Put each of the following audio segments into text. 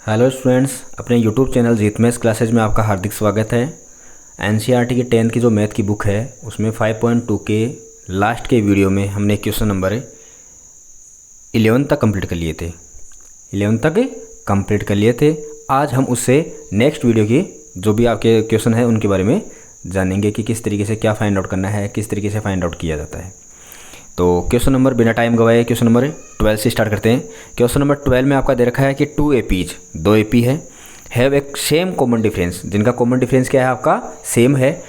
Hello students, अपने YouTube channel जीत maths classes में आपका हार्दिक स्वागत है। एनसीईआरटी की 10th की जो मैथ की बुक है उसमें 5.2 के लास्ट के वीडियो में हमने क्वेश्चन नंबर 11 तक कंप्लीट कर लिए थे। 11 तक कंप्लीट कर लिए थे। आज हम उससे नेक्स्ट वीडियो की जो भी आपके क्वेश्चन है उनके बारे में जानेंगे कि किस तरीके से क्या फाइंड आउट करना है, किस तरीके से फाइंड आउट किया जाता है। तो क्वेश्चन नंबर बिना टाइम गवाए क्वेश्चन नंबर 12 से स्टार्ट करते हैं। क्वेश्चन नंबर 12 में आपका दे रखा है कि 2 एपीज, 2 एपी है, हैव एक सेम कॉमन डिफरेंस, जिनका कॉमन डिफरेंस क्या है आपका सेम है।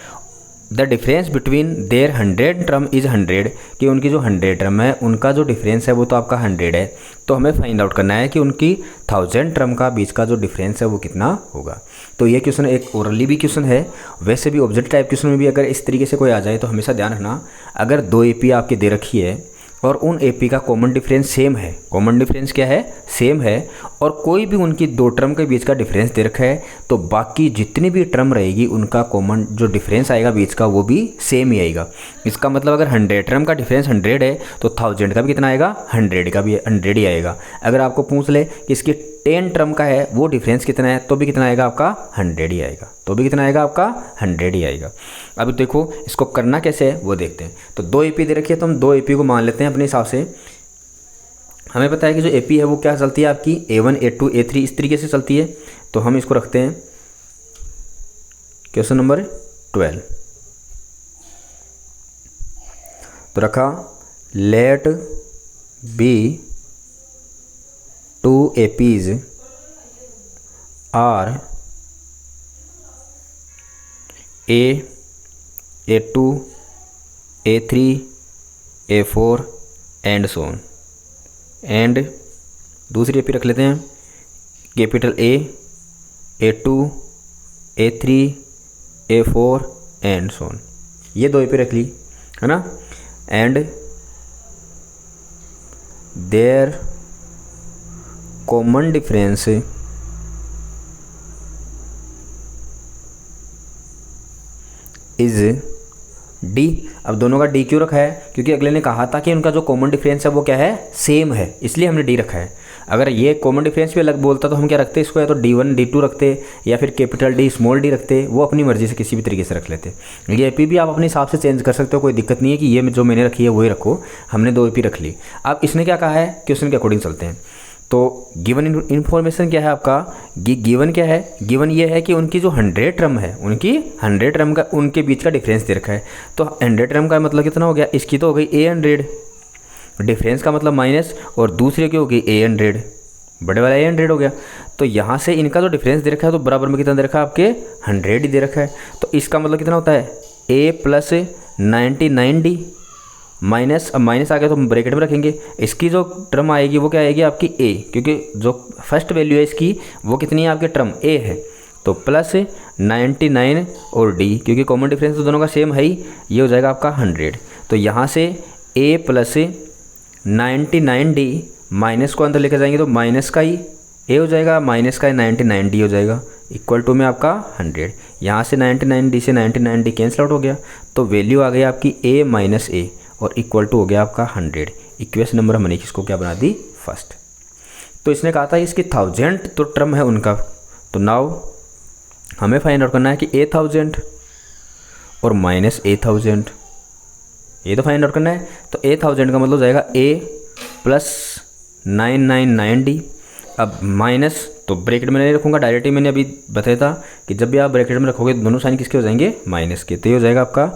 The difference between their 100 term is 100, कि उनकी जो 100 टर्म है उनका जो डिफरेंस है वो तो आपका 100 है। तो हमें फाइंड आउट करना है कि उनकी 1000 टर्म का बीच का जो डिफरेंस है वो कितना होगा। तो ये क्वेश्चन एक ओरली भी क्वेश्चन है, वैसे भी ऑब्जेक्ट टाइप क्वेश्चन में भी अगर इस तरीके से कोई आ जाए तो हमेशा ध्यान रखना, अगर 2 एपी आपके दे रखी है और उन एपी का कॉमन डिफरेंस सेम है, कॉमन डिफरेंस क्या है सेम है, और कोई भी उनकी 2 टर्म के बीच का डिफरेंस दे रखा है, तो बाकी जितनी भी टर्म रहेगी उनका कॉमन जो डिफरेंस आएगा बीच का वो भी सेम ही आएगा। इसका मतलब अगर 100 टर्म का डिफरेंस 100 है तो 1000 का भी कितना आएगा, 100 का भी 100 ही आएगा। अगर आपको पूछ ले कि इसकी 10 टर्म का है वो डिफरेंस कितना है तो भी कितना आएगा आपका 100 ही आएगा, तो भी कितना आएगा आपका 100 ही आएगा। अब देखो इसको करना कैसे है वो देखते हैं। तो 2 एपी दे रखी है तो हम 2 एपी को मान लेते हैं अपने हिसाब से। हमें पता है कि जो एपी है वो क्या चलती है आपकी A1 A2 A3 इस तरीके से चलती है। तो हम इसको रखते हैं क्वेश्चन नंबर 12। तो रखा let be 2 APs are A2 A3 A4 and so on. And दूसरी एपी रख लेते हैं capital A A2 A3 A4 and so on. ये 2 एपी रख ली है ना। And their common difference is d. अब दोनों का डी क्यों रखा है, क्योंकि अगले ने कहा था कि उनका जो कॉमन डिफरेंस है वो क्या है सेम है, इसलिए हमने डी रखा है। अगर ये कॉमन डिफरेंस भी अलग बोलता तो हम क्या रखते इसको, या तो D1 D2 रखते या फिर कैपिटल D स्मॉल d रखते, वो अपनी मर्जी से किसी भी तरीके से रख लेते। ये एपी भी आप अपने हिसाब से चेंज कर सकते हो, कोई दिक्कत नहीं है कि ये जो मैंने रखी है वही रखो। हमने 2 एपी रख ली। अब इसने क्या कहा है क्वेश्चन के अकॉर्डिंग चलते हैं। तो गिवन इन्फॉर्मेशन क्या है आपका, गिवन क्या है, गिवन ये है कि उनकी जो 100 टर्म है, उनकी 100 टर्म का उनके बीच का डिफरेंस दे रखा है। तो 100 टर्म का मतलब कितना हो गया, इसकी तो हो गई A100, डिफरेंस का मतलब माइनस, और दूसरे की हो गई A100, बड़े वाला A100 हो गया। तो यहाँ से इनका जो डिफरेंस दे रखा है तो बराबर में कितना दे रखा है आपके 100 ही दे रखा है। तो इसका मतलब कितना होता है A प्लस 99D माइनस, अब माइनस आ गया तो हम ब्रैकेट में रखेंगे। इसकी जो टर्म आएगी वो क्या आएगी आपकी A, क्योंकि जो फर्स्ट वैल्यू है इसकी वो कितनी है आपकी टर्म A है। तो प्लस 99 और D, क्योंकि कॉमन डिफरेंस तो दोनों का सेम है ही, ये हो जाएगा आपका 100। तो यहाँ से A प्लस 99D माइनस को अंदर लेकर जाएंगे तो माइनस का ही A हो जाएगा, माइनस का 99D हो जाएगा, इक्वल टू में आपका 100। यहाँ से 99D से 99D कैंसिल आउट हो गया, तो वैल्यू आ गई आपकी A माइनस A और इक्वल टू हो गया आपका 100। इक्वेशन नंबर हमने किसको क्या बना दी फर्स्ट। तो इसने कहा था इसकी 1000 तो टर्म है उनका। तो नाउ हमें फाइंड आउट करना है कि A1000 और माइनस A1000, ये तो फाइंड आउट करना है। तो A1000 का मतलब हो जाएगा A प्लस 999D। अब माइनस तो ब्रैकेट में नहीं रखूँगा, डायरेक्ट ही मैंने अभी बताया था कि जब भी आप ब्रैकेट में रखोगे तो दोनों साइन किसके हो जाएंगे माइनस के। तो ये हो जाएगा आपका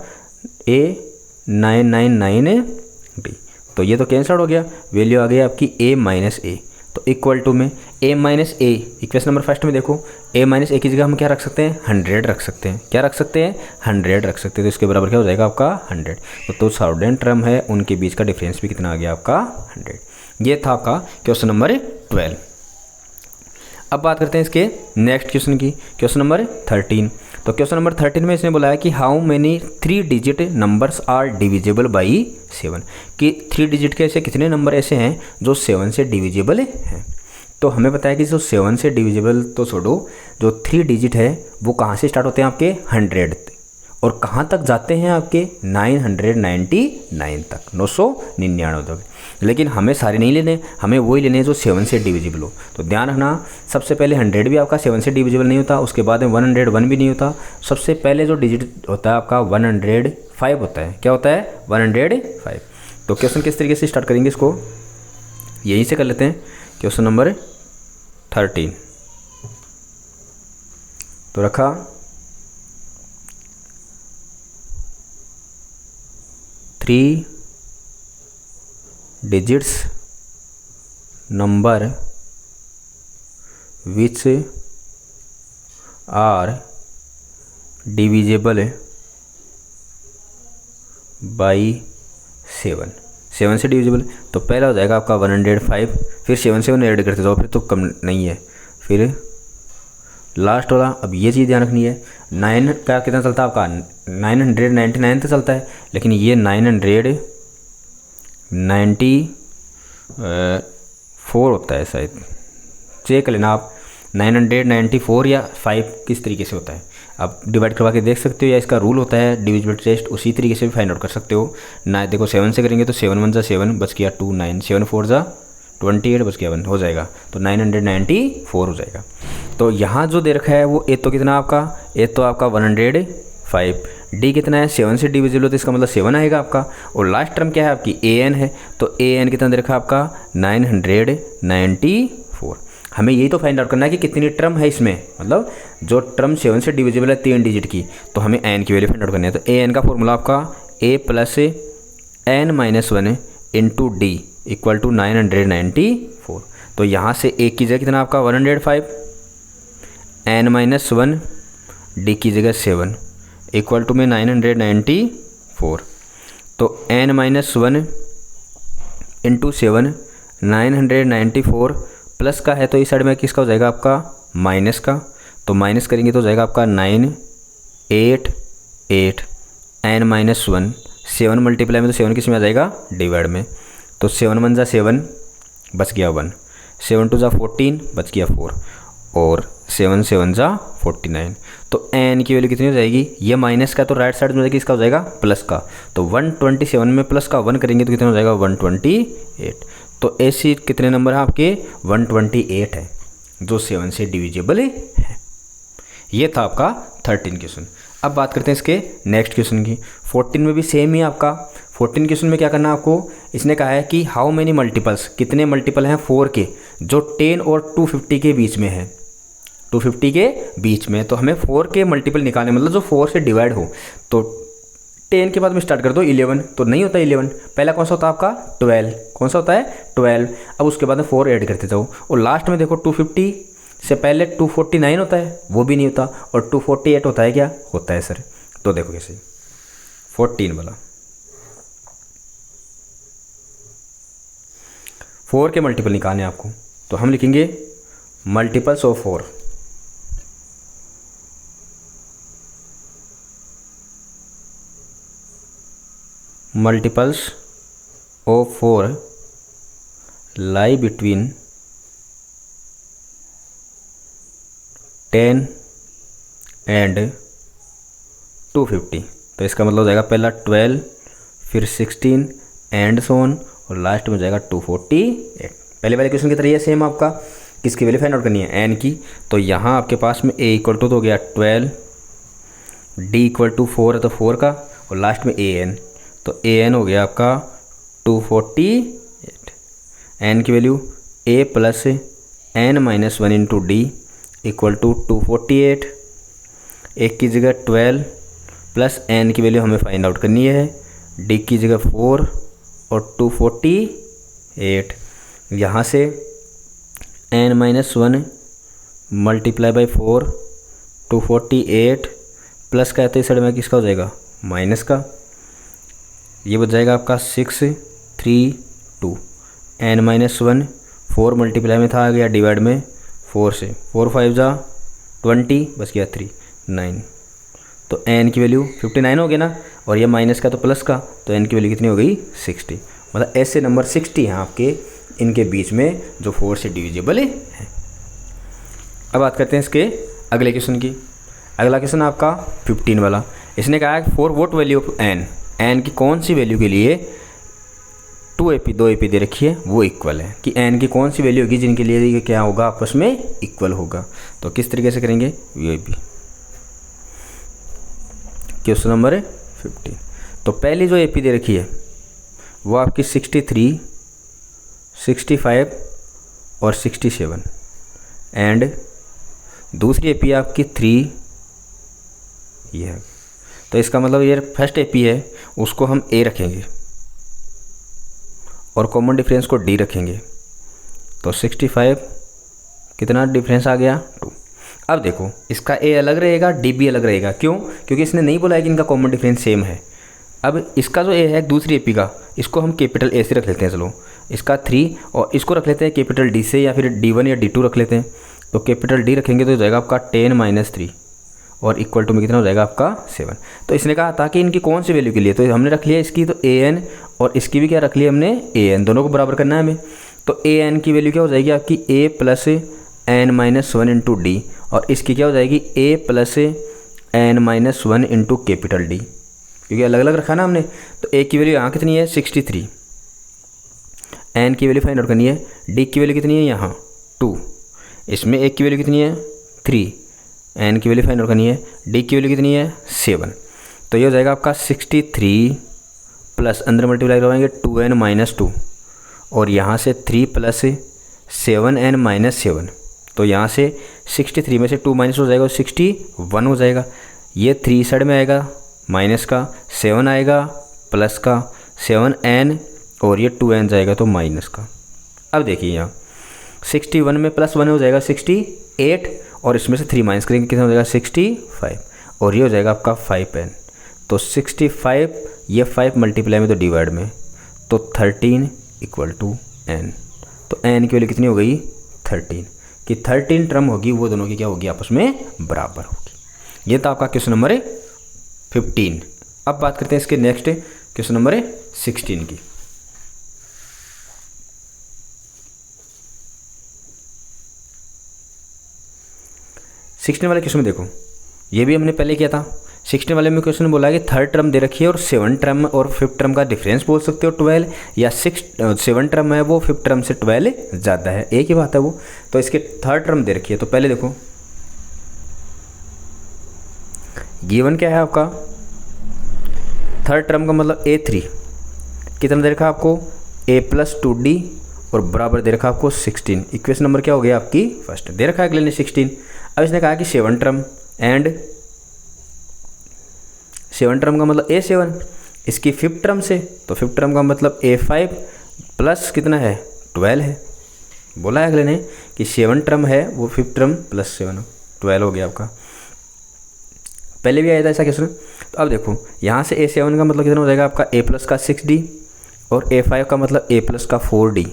A999D। तो ये तो कैंसल हो गया, वैल्यू आ गई आपकी A माइनस A। तो इक्वल टू में A minus A, equation number first में देखो A माइनस A की जगह हम क्या रख सकते हैं 100 रख सकते हैं। क्या रख सकते हैं 100 रख सकते हैं। तो इसके बराबर क्या हो जाएगा आपका 100। तो 1000 टर्म है उनके बीच का डिफरेंस भी कितना आ गया आपका 100। ये था आपका क्वेश्चन नंबर 12। अब बात करते हैं इसके नेक्स्ट क्वेश्चन की, क्वेश्चन नंबर 13। तो क्वेश्चन नंबर 13 में इसने बोला है कि how many 3 digit numbers are divisible by 7, कि 3 डिजिट के ऐसे कितने नंबर ऐसे हैं जो 7 से डिविजिबल हैं। तो हमें पता है कि जो 7 से डिविजिबल तो छोड़ो, जो 3 डिजिट है वो कहाँ से स्टार्ट होते हैं आपके 100, और कहाँ तक जाते हैं आपके 999 तक, 999 तक। लेकिन हमें सारे नहीं लेने, हमें वही लेने जो 7 से डिविजिबल हो। तो ध्यान रखना, सबसे पहले 100 भी आपका 7 से डिविजिबल नहीं होता, उसके बाद में 101 भी नहीं होता। सबसे पहले जो डिजिट होता है आपका 105 होता है। क्या होता है? 105। तो क्वेश्चन किस तरीके से स्टार्ट करेंगे इसको, यहीं से कर लेते हैं। क्वेश्चन नंबर 13 तो रखा 3 digits number which are divisible by 7। 7 से डिविजिबल, तो पहला हो जाएगा आपका 105, फिर 7 से 1 ऐड करते जाओ, फिर तो कम नहीं है, फिर लास्ट वाला। अब ये चीज़ ध्यान रखनी है, 9 का कितना चलता है आपका 999 तक चलता है, लेकिन ये 994 होता है शायद, चेक कर लेना आप 994 या 5 किस तरीके से होता है। आप डिवाइड करवा के देख सकते हो, या इसका रूल होता है डिविजिबल टेस्ट, उसी तरीके से भी फाइंड आउट कर सकते हो ना। देखो 7 से करेंगे तो 7 1 जा 7 बच गया 2 9, 7 4 जा 28 बच गया 1 हो जाएगा, तो 994 हो जाएगा। तो यहाँ जो दे रखा है वो ए तो कितना आपका, ए तो आपका 105, डी कितना है 7 से डिविजिबल, तो इसका मतलब 7 आएगा आपका। और लास्ट टर्म क्या है आपकी ए एन है, तो ए एन कितना दे रखा है आपका 994। हमें यही तो फाइंड आउट करना है कि कितनी टर्म है इसमें, मतलब जो टर्म 7 से डिविजिबल है 3 डिजिट की, तो हमें एन की वैल्यू फाइंड आउट करनी है। तो ए एन का फॉर्मूला आपका A plus N minus 1 into D equal to 994। तो यहाँ से ए की जगह कितना आपका 105, एन माइनस 1 डी की जगह 7 इक्वल टू में 994। तो एन माइनस 1 इंटू 7 994 प्लस का है, तो इस साइड में किसका हो जाएगा आपका माइनस का, तो माइनस करेंगे तो हो जाएगा आपका 988 एन माइनस 1, 7 मल्टीप्लाई में तो 7 किस में आ जाएगा डिवाइड में, तो 7 1 जा 7 बच गया 1, 7 2 जा 14 बच गया 4, और 7 7 जा 49। तो एन की वैल्यू कितनी हो जाएगी, ये माइनस का तो राइट साइड में जाएगी, इसका हो जाएगा प्लस का, तो 127 में प्लस का 1 करेंगे तो कितना हो जाएगा 128। तो ऐसी कितने नंबर हैं आपके 128 है जो 7 से डिविजिबल है। ये था आपका 13 क्वेश्चन। अब बात करते हैं इसके नेक्स्ट क्वेश्चन की। 14 में भी सेम ही आपका 14 क्वेश्चन में क्या करना है आपको, इसने कहा है कि हाउ मेनी मल्टीपल्स, कितने मल्टीपल हैं 4 के जो 10 और 250 के बीच में है, 250 के बीच में। तो हमें 4 के मल्टीपल निकालने, मतलब जो 4 से डिवाइड हो। तो 10 के बाद में स्टार्ट कर दो 11, तो नहीं होता 11, पहला कौन सा होता है आपका 12, कौन सा होता है 12। अब उसके बाद में 4 ऐड करते जाओ, और लास्ट में देखो 250 से पहले 249 होता है, वो भी नहीं होता, और 248 होता है, क्या होता है सर। तो देखो कैसे 14 वाला 4 के मल्टीपल निकालने आपको, तो हम लिखेंगे multiples of 4। Multiples of 4 lie between 10 and 250। तो इसका मतलब हो जाएगा पहला 12, फिर 16 एंड सोन, और लास्ट में हो जाएगा 248। पहले वाले क्वेश्चन की तरह सेम आपका किसकी वैल्यू फाइंड आउट करनी है, एन की। तो यहाँ आपके पास में ए इक्वल टू तो हो गया 12, डी इक्वल टू 4 है तो 4 का, और लास्ट में ए एन, तो ए एन हो गया आपका 248। एन की value a plus N minus 1 into D equal to 248। एक की जगह 12 प्लस एन की वैल्यू हमें फाइंड आउट करनी है, डी की जगह 4 और 248। यहाँ से n minus 1 multiply by 4, 248 plus का है तो इस साइड में किसका हो जाएगा माइनस का, ये बच जाएगा आपका 632। एन माइनस 1 4 मल्टीप्लाई में था, आ गया डिवाइड में 4 से, 4 5 जा 20 बच गया 3 9। तो एन की वैल्यू 59 हो गया ना, और ये माइनस का तो प्लस का, तो एन की वैल्यू कितनी हो गई 60। मतलब ऐसे नंबर 60 हैं आपके इनके बीच में जो 4 से डिविजिबल है। अब बात करते हैं इसके अगले क्वेश्चन की। अगला क्वेश्चन आपका 15 वाला। इसने कहा है for what value of n, n की कौन सी वैल्यू के लिए 2 AP 2 AP दे रखी है वो इक्वल है, कि एन की कौन सी वैल्यू होगी जिनके लिए ये क्या होगा आपस में इक्वल होगा। तो किस तरीके से करेंगे, ये भी क्वेश्चन नंबर 15। तो पहली जो AP दे रखी है वो आपकी 63, 65 और 67 एंड दूसरी AP आपकी 3 ये है। तो इसका मतलब ये फर्स्ट AP है उसको हम A रखेंगे और कॉमन डिफरेंस को D रखेंगे। तो 65 कितना डिफरेंस आ गया 2। अब देखो इसका A अलग रहेगा, D भी अलग रहेगा, क्यों? क्योंकि इसने नहीं बोला है कि इनका कॉमन डिफरेंस सेम है। अब इसका जो A है दूसरी AP का, इसको हम कैपिटल A से रख लेते हैं, चलो इसका 3 और इसको रख लेते हैं कैपिटल D से, या फिर D1 या D2 रख लेते हैं। तो कैपिटल D रखेंगे तो हो जाएगा आपका 10 - 3 और इक्वल टू में कितना हो जाएगा आपका 7। तो इसने कहा था कि इनकी कौन सी वैल्यू के लिए, तो हमने रख लिया इसकी तो an और इसकी भी क्या रख लिया हमने an, दोनों को बराबर करना है हमें। तो an की वैल्यू क्या हो जाएगी आपकी a + n - 1 × d और इसकी क्या हो जाएगी a + n - 1 × कैपिटल D, क्योंकि अलग अलग रखा ना हमने। तो a की वैल्यू यहाँ कितनी है 63, n की वैल्यू फाइंड आउट करनी है, d की वैल्यू कितनी है यहाँ 2, इसमें a की वैल्यू कितनी है 3, n की वैल्यू फाइंड आउट करनी है, d की वैल्यू कितनी है 7। तो ये हो जाएगा आपका 63 प्लस अंदर मल्टीप्लाई करवाएंगे 2n - 2 और यहाँ से 3 + 7n - 7। तो यहाँ से 63 में से 2 माइनस हो जाएगा 61 हो जाएगा। ये 3 साइड में आएगा माइनस का, 7 आएगा प्लस का, 7n और ये 2n जाएगा तो माइनस का। अब देखिए यहाँ 61 में +1 हो जाएगा 68 और इसमें से 3 माइनस करेंगे कितना हो जाएगा 65 और ये हो जाएगा आपका 5n। तो 65 ये 5 मल्टीप्लाई में तो डिवाइड में, तो 13 = n। तो n की वैल्यू कितनी हो गई 13, कि 13 टर्म होगी वो दोनों की क्या होगी आपस में बराबर होगी। ये था आपका क्वेश्चन नंबर 15। अब बात करते हैं इसके नेक्स्ट क्वेश्चन नंबर 16 की। 16 वाले क्वेश्चन में देखो, ये भी हमने पहले किया था। 16 वाले में क्वेश्चन बोला है कि थर्ड टर्म दे रखी है और 7 टर्म और 5th टर्म का डिफरेंस बोल सकते हो 12, या 7 टर्म है वो 5th टर्म से 12 ज़्यादा है, एक ही बात है वो। तो इसके थर्ड टर्म दे रखी है। तो पहले देखो गिवन क्या है आपका, थर्ड टर्म का मतलब A3 कितना दे रखा आपको a + 2d और बराबर दे रखा आपको 16। इक्वेशन नंबर क्या हो गया आपकी फर्स्ट, दे रखा है अगले ने 16। अब इसने कहा कि 7 टर्म एंड 7 टर्म का मतलब A7 इसकी 5th टर्म से, तो 5th टर्म का मतलब A5 प्लस कितना है 12 है। बोला है अगले ने कि 7 टर्म है वो 5th टर्म प्लस 7 12 हो गया आपका। पहले भी आया था ऐसा क्वेश्चन। तो अब देखो यहाँ से A7 का मतलब कितना हो जाएगा आपका A प्लस का 6d और A5 का मतलब A प्लस का 4d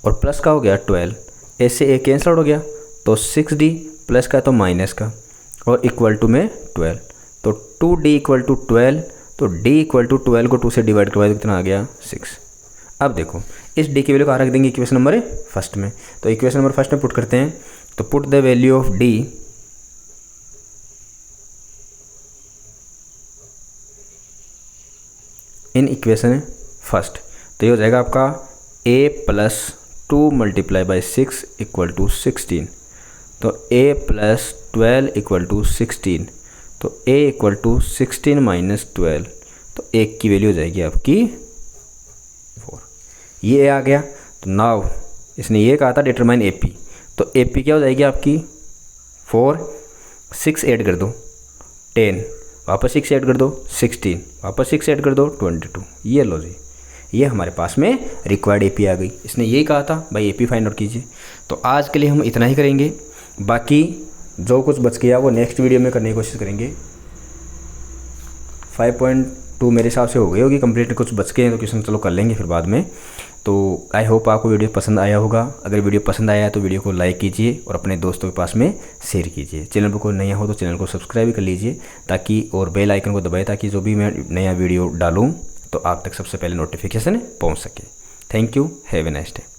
और प्लस का हो गया 12, A से A कैंसल हो गया तो 6d प्लस का तो माइनस का और इक्वल टू में 12। तो 2d = 12, तो d = 12 को 2 से डिवाइड करवाए तो कितना आ गया 6। अब देखो इस d की वैल्यू कहाँ रख देंगे इक्वेशन नंबर फर्स्ट में। तो इक्वेशन नंबर फर्स्ट में पुट करते हैं। तो put the value of d in equation first. तो ये हो जाएगा आपका a + 2 × 6 = 16। तो a + 12 = 16। तो a = 16 - 12, तो 1 की वैल्यू हो जाएगी आपकी 4। ये आ गया। तो नाउ इसने ये कहा था डिटरमाइन AP, तो AP क्या हो जाएगी आपकी 4, 6 ऐड कर दो 10, वापस 6 ऐड कर दो 16, वापस 6 ऐड कर दो 22। ये लो जी, ये हमारे पास में रिक्वायर्ड AP आ गई। इसने यही कहा था भाई AP फाइंड आउट कीजिए। तो आज के लिए हम इतना ही करेंगे, बाकी जो कुछ बच गया वो नेक्स्ट वीडियो में करने की कोशिश करेंगे। 5.2 मेरे हिसाब से हो गई होगी कंप्लीट, कुछ बच गए हैं तो क्वेश्चन चलो कर लेंगे फिर बाद में। तो आई होप आपको वीडियो पसंद आया होगा। अगर वीडियो पसंद आया है तो वीडियो को लाइक कीजिए और अपने दोस्तों के पास में शेयर कीजिए। चैनल पर कोई नया हो तो चैनल को सब्सक्राइब कर लीजिए ताकि, और बेल आइकन को दबाएं ताकि जो भी मैं नया वीडियो डालूँ तो आप तक सबसे पहले नोटिफिकेशन पहुँच सके। Thank you, have a nice day.